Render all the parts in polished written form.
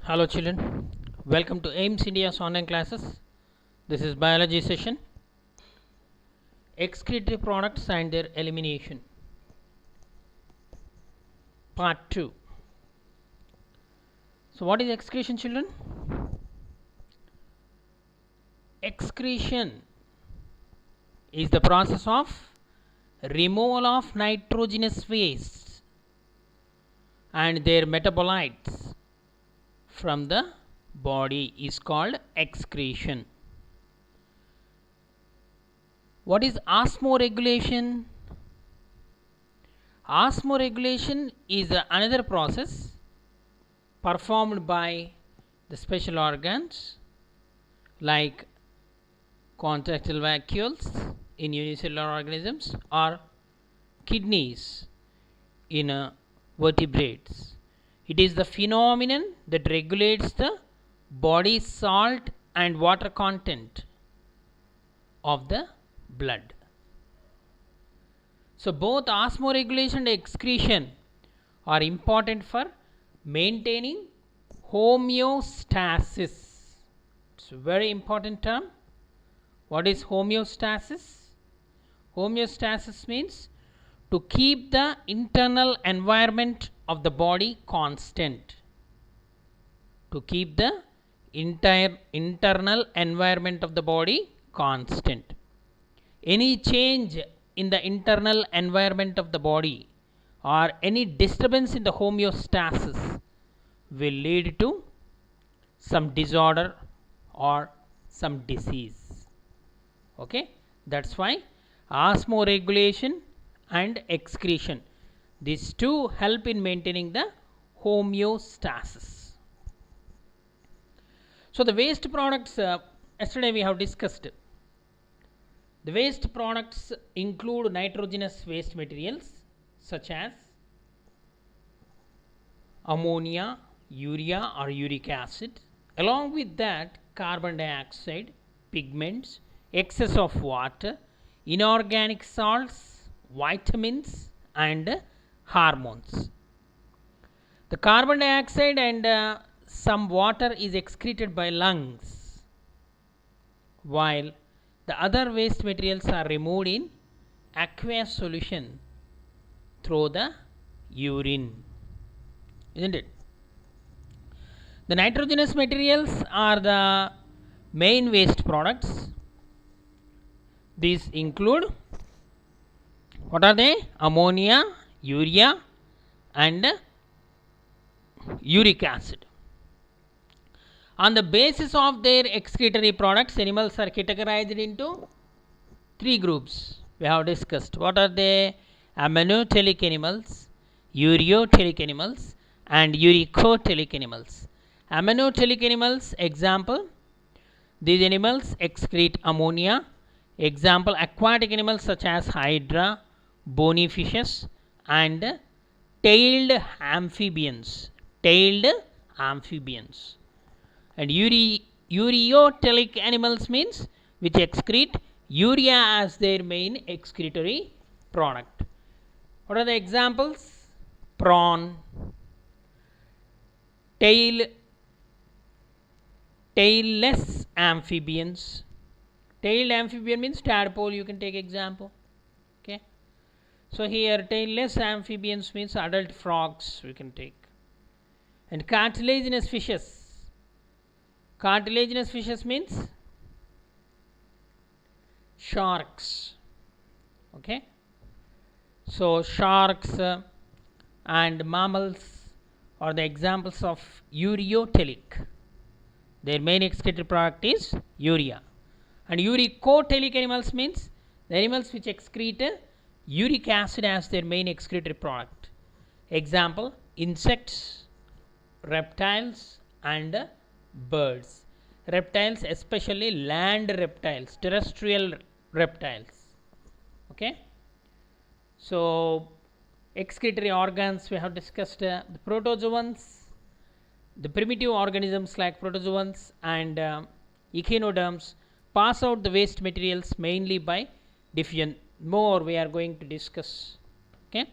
Hello children, welcome to AIMS India's online classes. This is biology session. Excretory products and their elimination. Part 2. So what is excretion, children? Excretion is the process of removal of nitrogenous wastes and their metabolites from the body is called excretion. What is osmoregulation? Osmoregulation is another process performed by the special organs like contractile vacuoles in unicellular organisms or kidneys in vertebrates. It is the phenomenon that regulates the body salt and water content of the blood. So both osmoregulation and excretion are important for maintaining homeostasis. It's a very important term. What is homeostasis? Homeostasis means to keep the internal environment of the body constant. To keep the internal environment of the body constant. Any change in the internal environment of the body or any disturbance in the homeostasis will lead to some disorder or some disease. Okay, that's why osmoregulation and excretion, these two help in maintaining the homeostasis. So the waste products, yesterday we have discussed. The waste products include nitrogenous waste materials such as ammonia, urea or uric acid. Along with that, carbon dioxide, pigments, excess of water, inorganic salts, vitamins and hormones. The carbon dioxide and some water is excreted by lungs, while the other waste materials are removed in aqueous solution through the urine, isn't it? The nitrogenous materials are the main waste products. These include, what are they? Ammonia, urea and uric acid. On the basis of their excretory products, animals are categorized into three groups. We have discussed. What are they? Ammonotelic animals, ureotelic animals and uricotelic animals. Ammonotelic animals, example, these animals excrete ammonia. Example, aquatic animals such as hydra, bony fishes and tailed amphibians. And ureotelic animals means which excrete urea as their main excretory product. What are the examples? Prawn, tailless amphibians. Tailed amphibian means tadpole, you can take example. Okay. So here tailless amphibians means adult frogs we can take. And cartilaginous fishes. Cartilaginous fishes means sharks. Okay. So sharks and mammals are the examples of ureotelic. Their main excretory product is urea. And uricotelic animals means the animals which excrete uric acid as their main excretory product. Example, insects, reptiles and birds. Reptiles, especially land reptiles, terrestrial reptiles. Okay. So excretory organs we have discussed, the protozoans, the primitive organisms like protozoans and echinoderms pass out the waste materials mainly by diffusion. More we are going to discuss. Okay.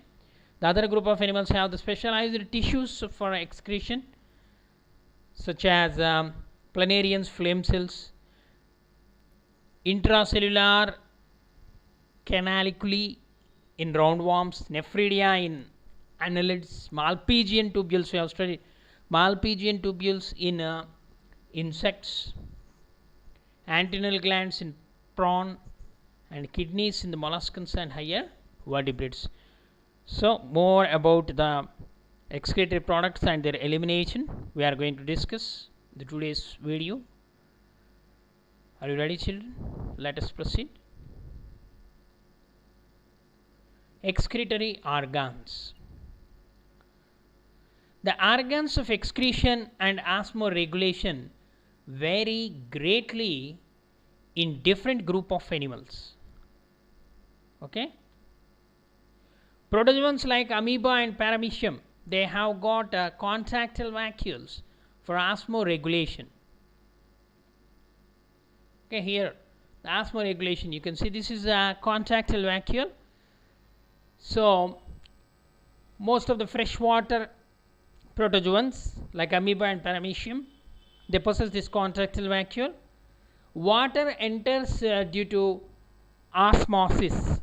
The other group of animals have the specialized tissues for excretion. such as planarians, flame cells, intracellular canaliculi in roundworms, nephridia in annelids, Malpighian tubules. We have studied Malpighian tubules in insects, antennal glands in prawn, and kidneys in the molluscans and higher vertebrates. So more about the excretory products and their elimination we are going to discuss in today's video. Are you ready, children? Let us proceed. Excretory organs. The organs of excretion and osmoregulation vary greatly in different group of animals. Okay. Protozoans like amoeba and paramecium, they have got contractile vacuoles for osmoregulation. Okay, here the osmoregulation, you can see this is a contractile vacuole. So most of the freshwater protozoans like amoeba and paramecium, they possess this contractile vacuole. Water enters due to osmosis.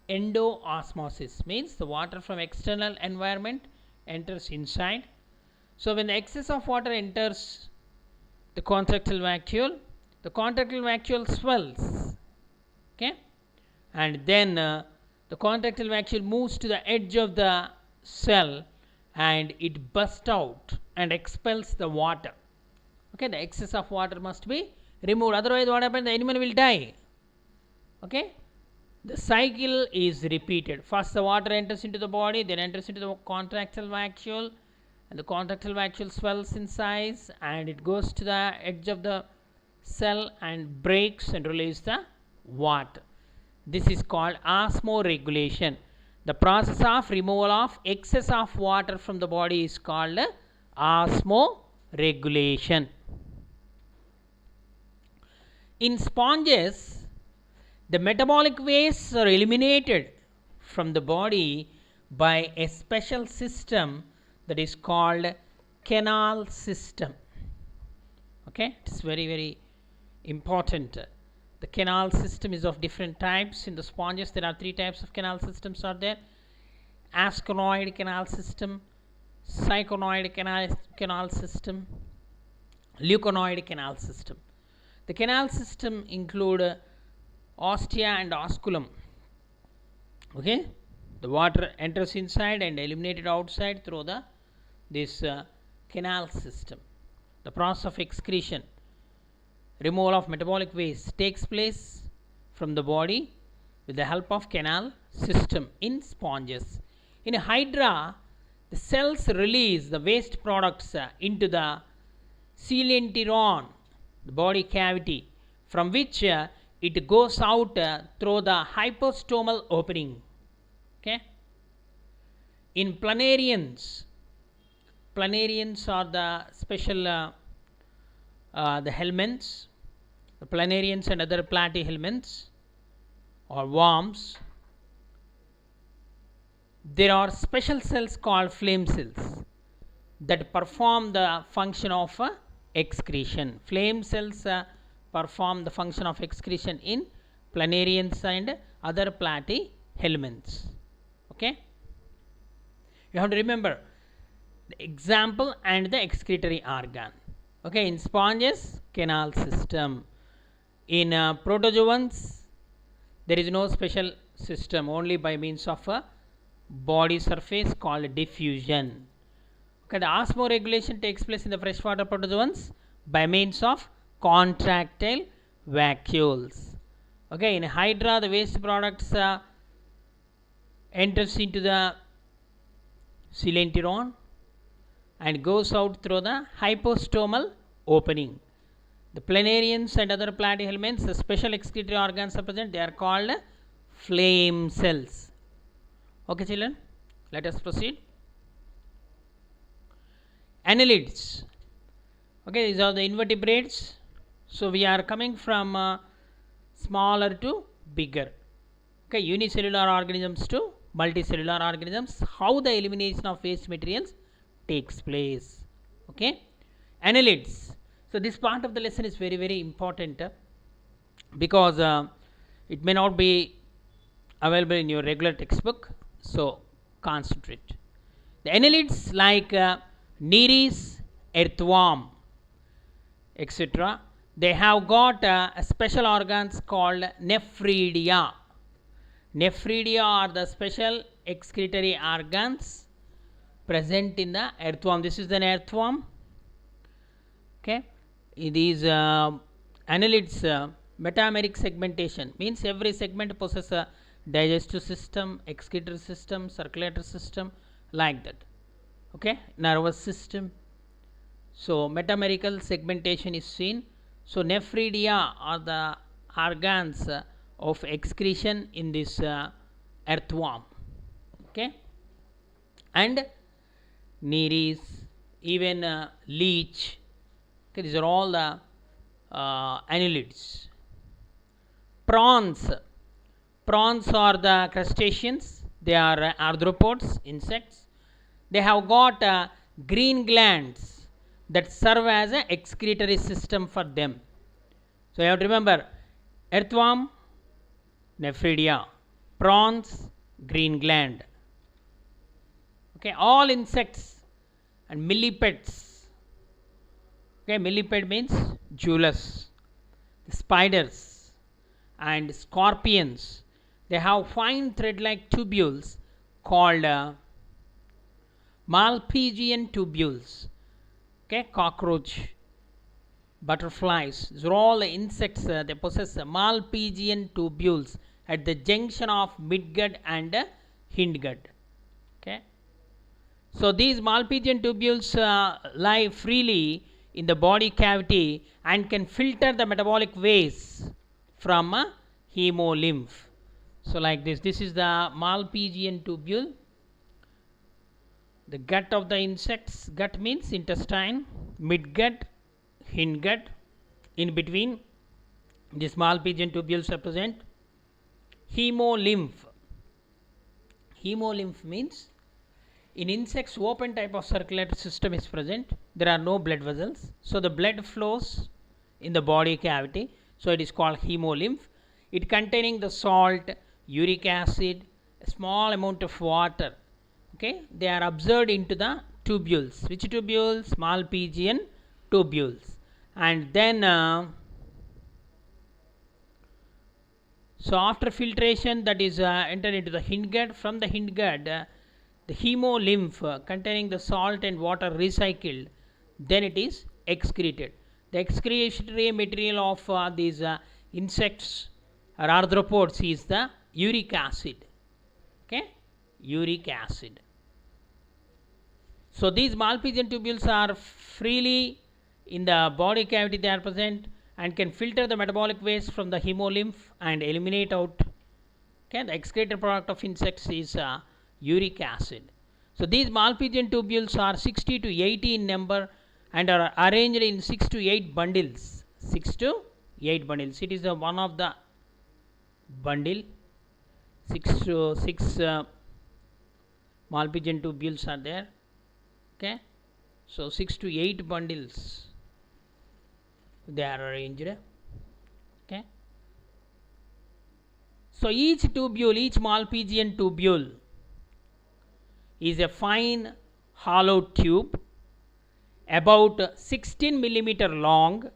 Endoosmosis means the water from external environment enters inside. So when the excess of water enters the contractile vacuole swells, okay, and then the contractile vacuole moves to the edge of the cell and it bursts out and expels the water. Okay, the excess of water must be removed, otherwise what happens, the animal will die. Okay, the cycle is repeated. First the water enters into the body, then enters into the contractile vacuole, and the contractile vacuole swells in size and it goes to the edge of the cell and breaks and releases the water. This is called osmoregulation. The process of removal of excess of water from the body is called osmoregulation. In sponges, the metabolic wastes are eliminated from the body by a special system that is called canal system. Okay, it is very, very important. The canal system is of different types. In the sponges, there are three types of canal systems are there: asconoid canal system, syconoid canal system, leuconoid canal system. The canal system include ostia and osculum. Okay, the water enters inside and eliminated outside through this canal system. The process of excretion, removal of metabolic waste, takes place from the body with the help of canal system in sponges. In a hydra, the cells release the waste products into the coelenteron, the body cavity, from which it goes out through the hypostomal opening. Okay. In planarians are the special the helminths, the planarians and other platyhelminths or worms. There are special cells called flame cells that perform the function of excretion. Flame cells perform the function of excretion in planarians and other platyhelminths. Okay, you have to remember the example and the excretory organ. Okay, in sponges, canal system. In protozoans, there is no special system, only by means of a body surface called diffusion. Okay, the osmoregulation takes place in the freshwater protozoans by means of contractile vacuoles. Okay, in hydra, the waste products enters into the coelenteron and goes out through the hypostomal opening. The planarians and other platyhelminths, the special excretory organs are present. They are called flame cells. Okay, children, let us proceed. Annelids. Okay, these are the invertebrates. So we are coming from smaller to bigger. Okay, unicellular organisms to multicellular organisms. How the elimination of waste materials takes place. Okay, Annelids. So this part of the lesson is very, very important because it may not be available in your regular textbook. So concentrate. The annelids like Nereis, earthworm, etc. They have got special organs called nephridia. Nephridia are the special excretory organs present in the earthworm. This is an earthworm. Okay, these annelids metameric segmentation means every segment possesses a digestive system, excretory system, circulatory system, like that. Okay, nervous system. So metamerical segmentation is seen. So nephridia are the organs of excretion in this earthworm. Okay, and Nereis, even leech. Okay, these are all the annelids. Prawns. Prawns are the crustaceans. They are arthropods, insects. They have got green glands that serve as an excretory system for them. So you have to remember, earthworm, nephridia, prawns, green gland. Okay, all insects and millipedes. Okay, millipede means jewelers, spiders and scorpions. They have fine thread-like tubules called Malpighian tubules. Okay, cockroach, butterflies. These are all the insects. They possess Malpighian tubules at the junction of midgut and hindgut. Okay. So these Malpighian tubules lie freely in the body cavity and can filter the metabolic waste from hemolymph. So like this, this is the Malpighian tubule. The gut of the insects, gut means intestine, midgut, hindgut. In between, these Malpighian tubules represent hemolymph. Hemolymph means in insects open type of circulatory system is present. There are no blood vessels, so the blood flows in the body cavity, so it is called hemolymph. It containing the salt, uric acid, a small amount of water. Okay, they are absorbed into the tubules. Which tubules? Malpighian tubules. And then so after filtration, that is entered into the hindgut. From the hindgut, the hemolymph containing the salt and water recycled, then it is excreted. The excretory material of these insects or arthropods is the uric acid. Okay, uric acid. So these Malpighian tubules are freely in the body cavity. They are present and can filter the metabolic waste from the hemolymph and eliminate out. Okay, the excreted product of insects is uric acid. So these Malpighian tubules are 60 to 80 in number and are arranged in 6 to 8 bundles. 6 to 8 bundles. It is one of the bundle. 6 to 6 Malpighian tubules are there. Okay, so 6 to 8 bundles they are arranged. Okay, so each tubule, each Malpighian tubule is a fine hollow tube about 16 millimeter long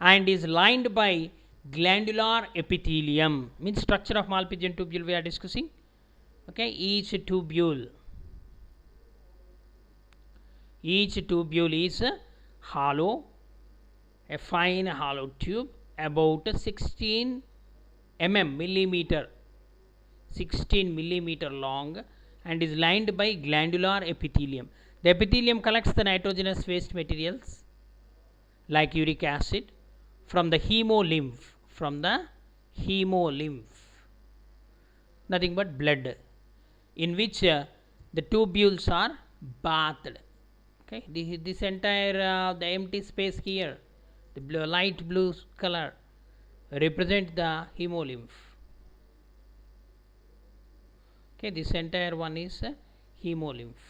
and is lined by glandular epithelium. Means structure of Malpighian tubule we are discussing. Okay, each tubule is hollow, a fine hollow tube about 16 millimeter long and is lined by glandular epithelium. The epithelium collects the nitrogenous waste materials like uric acid from the hemolymph, nothing but blood, in which the tubules are bathed. Okay, this entire the empty space here, the light blue color represent the hemolymph. Okay, this entire one is hemolymph,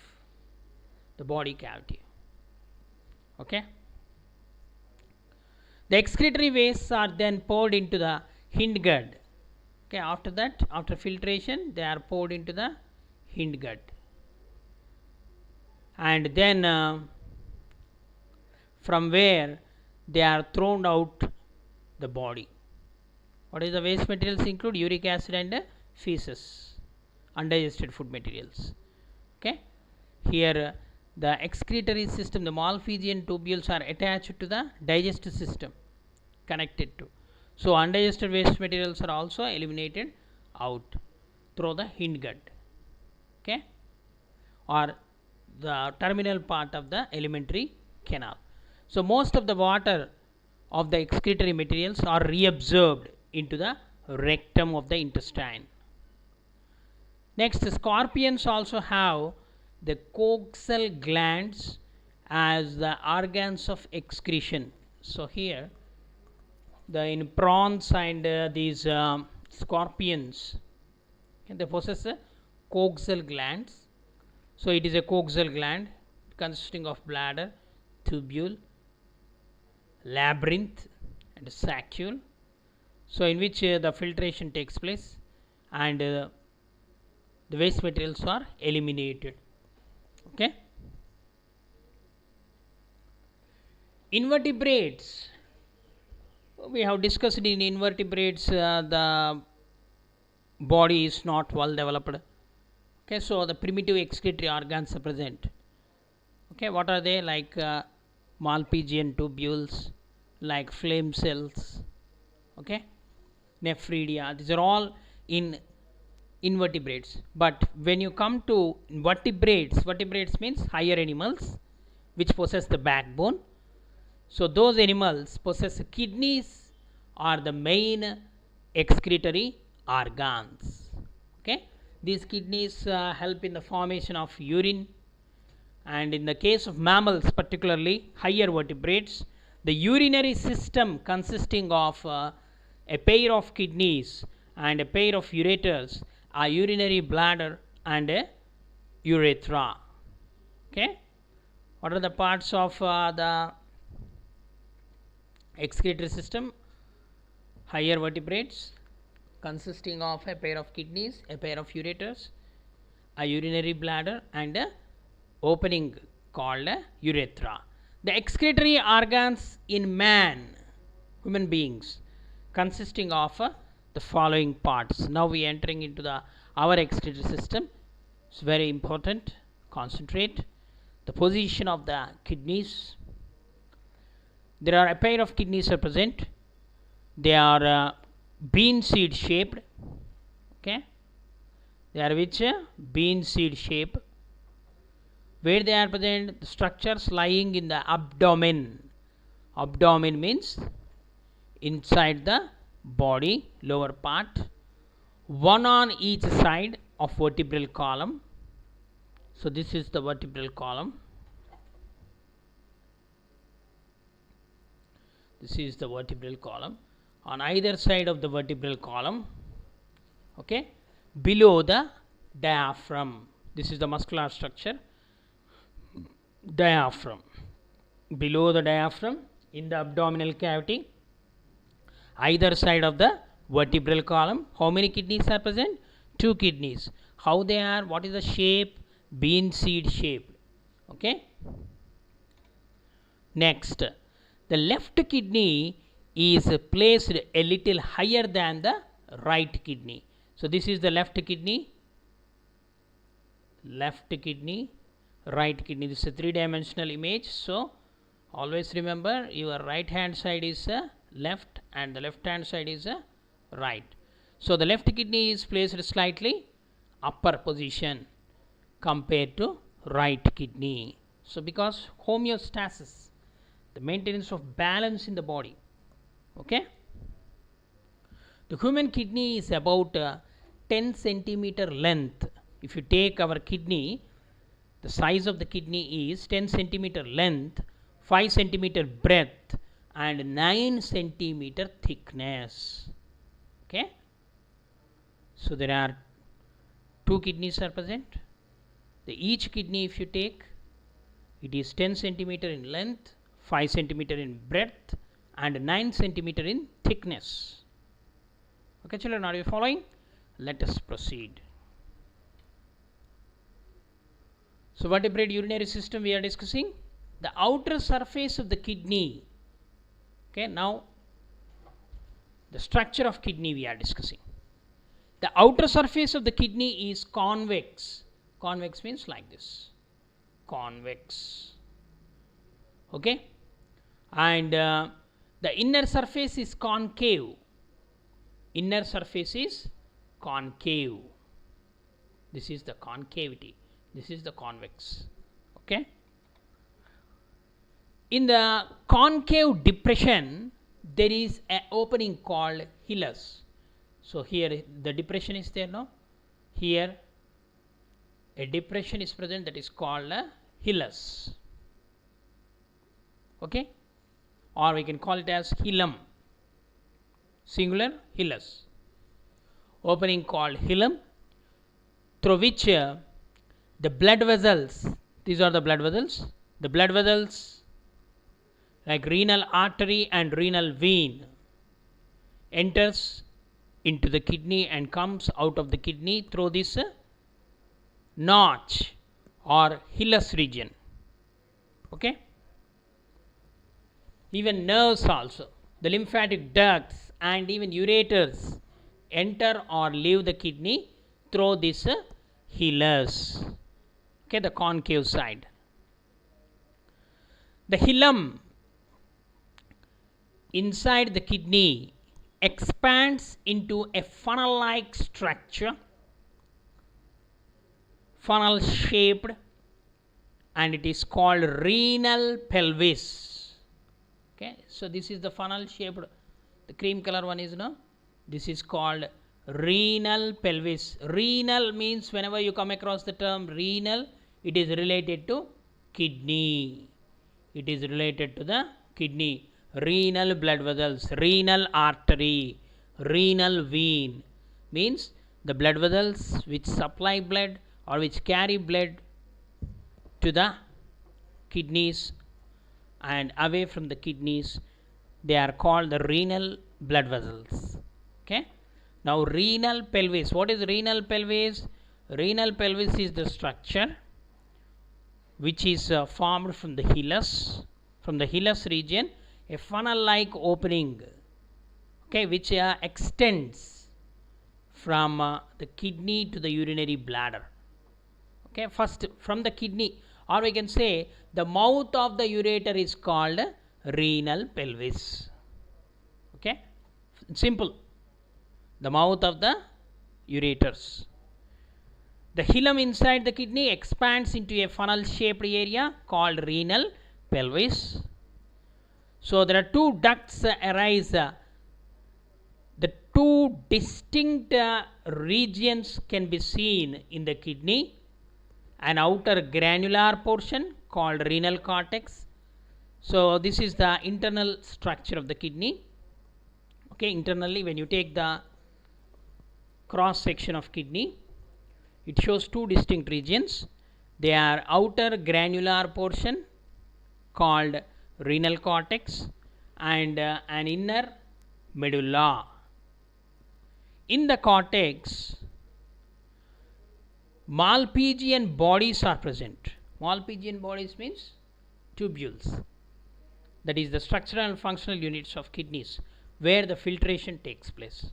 the body cavity. Okay, The excretory wastes are then poured into the hindgut. Okay, after that, after filtration, they are poured into the hindgut, and then from where they are thrown out the body. What is the waste materials include? Uric acid and feces, undigested food materials. Okay, here the excretory system, the Malpighian tubules are attached to the digestive system, connected to. So undigested waste materials are also eliminated out through the hindgut, okay, or the terminal part of the alimentary canal. So most of the water of the excretory materials are reabsorbed into the rectum of the intestine. Next, scorpions also have the coxal glands as the organs of excretion. So here, in prawns and these scorpions, they possess coxal glands. So it is a coxal gland consisting of bladder, tubule, labyrinth and saccule. So in which the filtration takes place, and the waste materials are eliminated. Okay. Invertebrates, we have discussed in invertebrates the body is not well developed. Okay, so the primitive excretory organs are present. Okay, what are they? Like Malpighian tubules, like flame cells, okay, nephridia. These are all in invertebrates. But when you come to vertebrates means higher animals which possess the backbone. So those animals possess kidneys are the main excretory organs. Okay, these kidneys help in the formation of urine, and in the case of mammals, particularly higher vertebrates, the urinary system consisting of a pair of kidneys and a pair of ureters, a urinary bladder and a urethra. Okay, what are the parts of the excretory system? Higher vertebrates consisting of a pair of kidneys, a pair of ureters, a urinary bladder and a opening called a urethra. The excretory organs in human beings, consisting of the following parts. Now we are entering into our excretory system. It's very important. Concentrate. The position of the kidneys. There are a pair of kidneys are present. They are bean seed shaped. Okay, they are which bean seed shape. Where they are present? The structures lying in the abdomen. Abdomen means inside the body, lower part, one on each side of vertebral column. So this is the vertebral column. This is the vertebral column. On either side of the vertebral column, okay, below the diaphragm. This is the muscular structure. Diaphragm. Below the diaphragm, in the abdominal cavity, either side of the vertebral column. How many kidneys are present? 2 kidneys. How they are? What is the shape? Bean seed shape. Okay. Next, the left kidney is placed a little higher than the right kidney. So this is the left kidney, right kidney. This is a 3-dimensional image. So always remember, your right hand side is left and the left hand side is right. So the left kidney is placed slightly upper position compared to right kidney. So because homeostasis, the maintenance of balance in the body. Okay, the human kidney is about 10 centimeter length. If you take our kidney, the size of the kidney is 10 centimeter length, 5 centimeter breadth and 9 centimeter thickness. Okay, so there are 2 kidneys are present. Each kidney, if you take, it is 10 centimeter in length, 5 centimeter in breadth and 9 centimeter in thickness. Okay children, are you following? Let us proceed. So vertebrate urinary system we are discussing. The outer surface of the kidney. Okay, now the structure of kidney we are discussing. The outer surface of the kidney is convex. Convex means like this. Convex. Okay. And the inner surface is concave. Inner surface is concave. This is the concavity. This is the convex. Okay. In the concave depression, there is an opening called hilus. So here the depression is there now. Here a depression is present, that is called a hilus. Okay. Or we can call it as hilum. Singular, hilus. Opening called hilum, through which the blood vessels, these are the blood vessels, like renal artery and renal vein, enters into the kidney and comes out of the kidney through this notch or hilus region. Okay. Even nerves also, the lymphatic ducts and even ureters enter or leave the kidney through this hilus. Okay, the concave side. The hilum inside the kidney expands into a funnel-like structure, funnel shaped, and it is called renal pelvis. Okay, so this is the funnel shaped, the cream color one is no, this is called renal pelvis. Renal means whenever you come across the term renal, it is related to kidney. It is related to the kidney. Renal blood vessels, renal artery, renal vein means the blood vessels which supply blood or which carry blood to the kidneys and away from the kidneys, they are called the renal blood vessels. Okay. Now renal pelvis. What is renal pelvis? Renal pelvis is the structure which is formed from the hilus, region, a funnel-like opening, okay, which extends from the kidney to the urinary bladder. Okay, first from the kidney, or we can say the mouth of the ureter is called renal pelvis. Okay, simple. The mouth of the ureters. The hilum inside the kidney expands into a funnel shaped area called renal pelvis. So there are two ducts arise. The two distinct regions can be seen in the kidney. An outer granular portion called renal cortex. So this is the internal structure of the kidney. Okay, internally when you take the cross section of kidney, it shows two distinct regions. They are outer granular portion called renal cortex and an inner medulla. In the cortex, Malpighian bodies are present. Malpighian bodies means tubules. That is the structural and functional units of kidneys where the filtration takes place.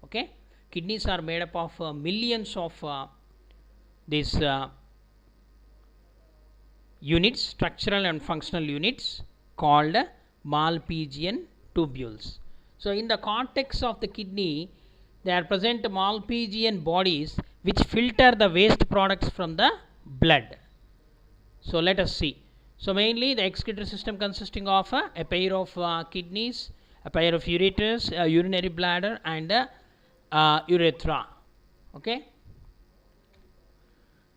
Okay, kidneys are made up of millions of these units, structural and functional units called Malpighian tubules. So in the cortex of the kidney, there are present Malpighian bodies which filter the waste products from the blood. So let us see. So mainly the excretory system consisting of a pair of kidneys, a pair of ureters, a urinary bladder and a urethra. Okay.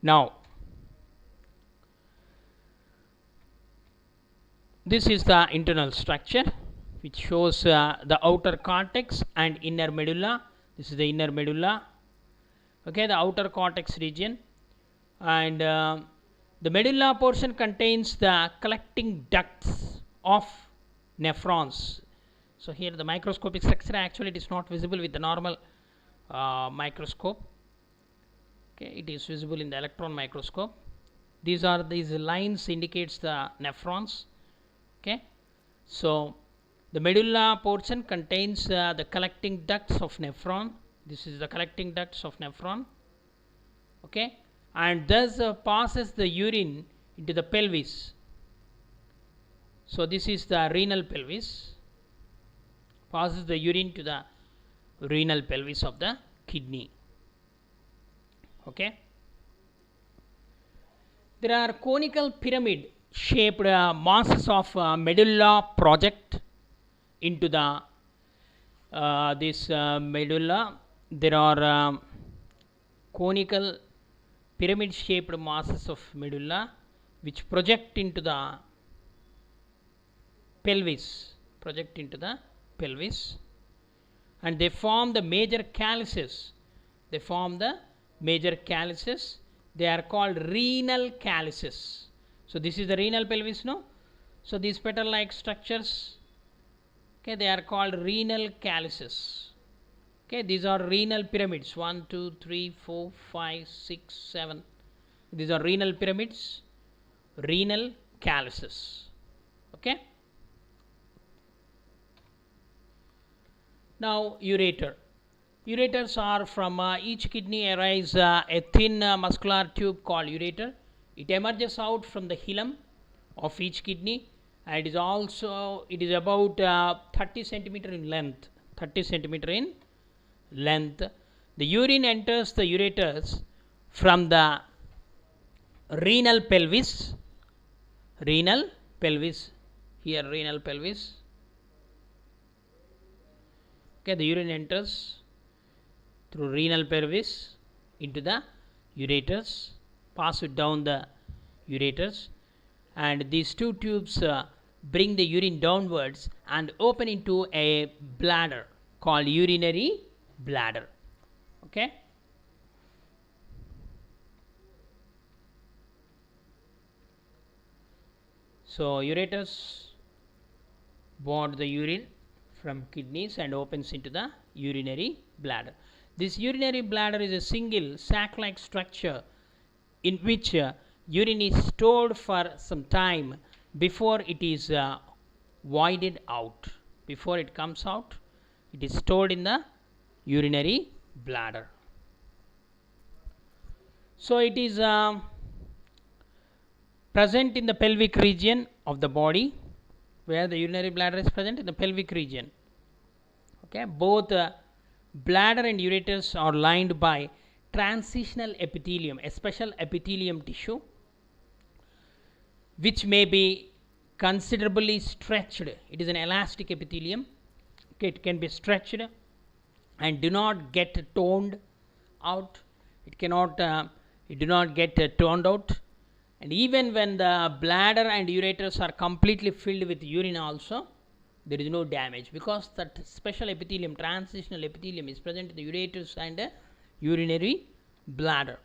Now this is the internal structure which shows the outer cortex and inner medulla. This is the inner medulla. Okay, the outer cortex region, and the medulla portion contains the collecting ducts of nephrons. So here the microscopic structure, actually it is not visible with the normal microscope. Okay, it is visible in the electron microscope. These lines indicates the nephrons. Okay, so the medulla portion contains the collecting ducts of nephron. This is the collecting ducts of nephron. Okay, and thus passes the urine into the pelvis. So this is the renal pelvis. Passes the urine to the renal pelvis of the kidney. Okay. There are conical pyramid shaped masses of medulla project into the this medulla. There are conical pyramid shaped masses of medulla which project into the pelvis, and they form the major calyces. They are called renal calyces. So this is the renal pelvis, no? So these petal like structures, okay, they are called renal calyces. Okay, these are renal pyramids, 1 2 3 4 5 6 7. These are renal pyramids, renal calyces. Okay. Now ureter. Ureters are from each kidney arise a thin muscular tube called ureter. It emerges out from the hilum of each kidney, and it is about 30 centimeter in length. The urine enters the ureters from the renal pelvis. Here renal pelvis. Okay, the urine enters through renal pelvis into the ureters, pass it down the ureters, and these two tubes bring the urine downwards and open into a bladder called urinary bladder. Okay. So ureters board the urine from kidneys and opens into the urinary bladder. This urinary bladder is a single sac-like structure in which urine is stored for some time before it is voided out. Before it comes out, it is stored in the urinary bladder. So it is present in the pelvic region of the body, where the urinary bladder is present in the pelvic region. Okay, both bladder and ureters are lined by transitional epithelium, a special epithelium tissue which may be considerably stretched. It is an elastic epithelium. Okay, it can be stretched and do not get toned out. It do not get toned out. And even when the bladder and ureters are completely filled with urine also, there is no damage, because that special epithelium, transitional epithelium, is present in the ureters and urinary bladder.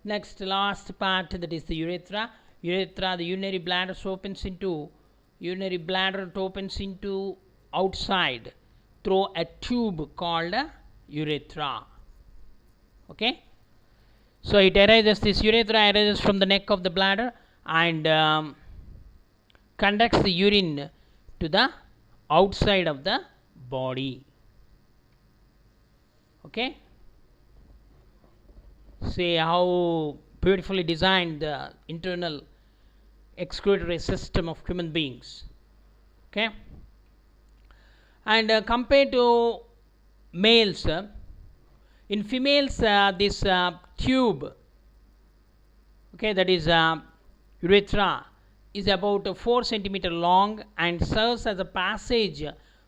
Next, last part, that is the urethra. The urinary bladder opens into outside through a tube called urethra. Okay. So it arises, this urethra arises from the neck of the bladder and conducts the urine to the outside of the body. Okay. See how beautifully designed the internal excretory system of human beings. Okay. And compared to males, in females this tube, okay, that is urethra, is about 4 centimeter long and serves as a passage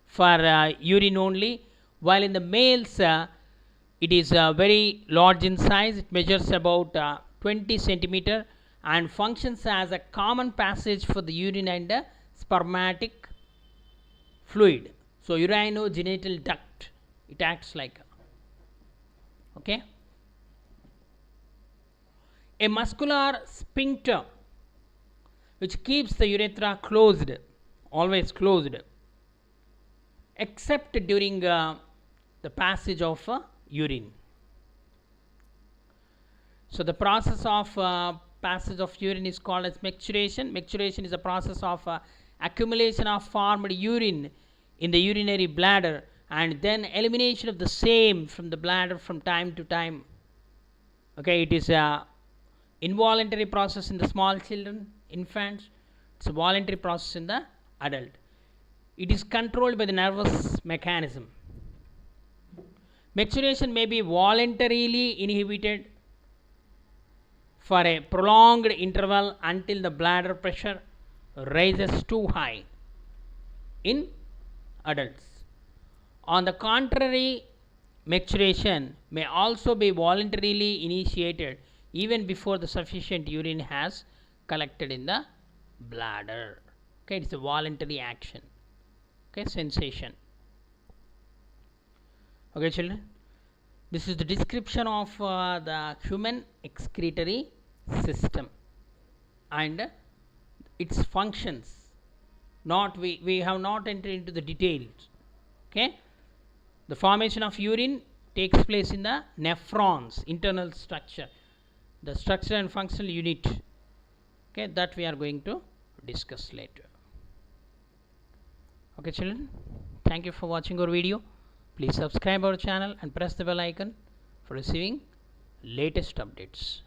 for urine only, while in the males it is very large in size. It measures about 20 centimeter and functions as a common passage for the urine and spermatic fluid. So urinogenital duct, it acts like, okay, a muscular sphincter which keeps the urethra closed, always closed. except during the passage of urine. So the process of passage of urine is called as micturition. Micturition is a process of accumulation of formed urine in the urinary bladder and then elimination of the same from the bladder from time to time. Okay, it is a involuntary process in the small children, infants. It's a voluntary process in the adult. It is controlled by the nervous mechanism. Micturition may be voluntarily inhibited for a prolonged interval until the bladder pressure rises too high in adults. On the contrary, micturition may also be voluntarily initiated even before the sufficient urine has collected in the bladder. Okay, it's a voluntary action. Okay, sensation. Okay, children, this is the description of the human excretory system and its functions. We have not entered into the details. Okay, the formation of urine takes place in the nephrons, internal structure, the structure and functional unit. Okay, that we are going to discuss later. Okay, children, thank you for watching our video. Please subscribe our channel and press the bell icon for receiving latest updates.